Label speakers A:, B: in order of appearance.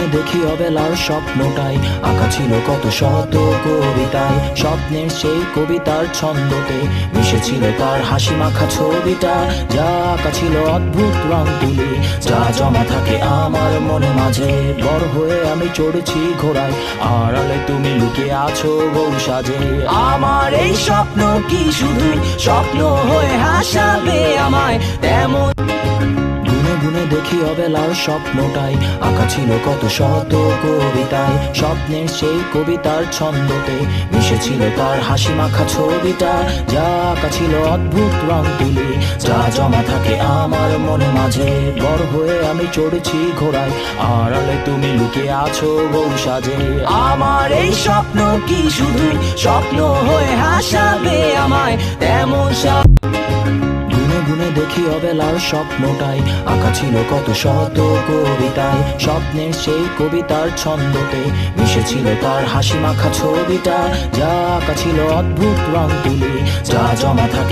A: গুনে দেখি অবেলার স্বপ্নটাই আঁকা ছিল কত শত কবিতায়। স্বপ্নের সেই কবিতার ছন্দতে মিশেছিল তার হাসি মাখা ছবিটা, যা আঁকা ছিল অদ্ভুত রং তুলি, যা জমা থাকে আমার মনে মাঝে। বড় হয়ে আমি চড়েছি ঘোড়ায়, আড়ালে তুমি লুকিয়ে আছো বউ সাজে। আমার এই স্বপ্ন কি শুধু স্বপ্ন হয়ে হাসাবে আমায়? তেমন গুনে গুনে দেখি অবেলার স্বপ্নটাই আঁকা ছিল কত শত কবিতায়। স্বপ্নের সেই কবিতার ছন্দতে মিশেছিল তার হাসি মাখা ছবিটা, যা আঁকা ছিল অদ্ভুত রং তুলি, যা জমা থাকে আমার মনে মাঝে। বড় হয়ে আমি চড়েছি ঘোড়ায়, আড়ালে তুমি লুকিয়ে আছো বউ সাজে। আমার এই স্বপ্ন কি শুধু স্বপ্ন হয়ে হাসাবে আমায়? তেমন গুনে গুনে দেখি অবেলার স্বপ্নটাই আঁকা ছিল কত শত কবিতায়। স্বপ্নের সেই কবিতার ছন্দতে মিশেছিল তার হাসি মাখা ছবিটা, যা আঁকা ছিল অদ্ভুত রং তুলি, যা জমা থাকে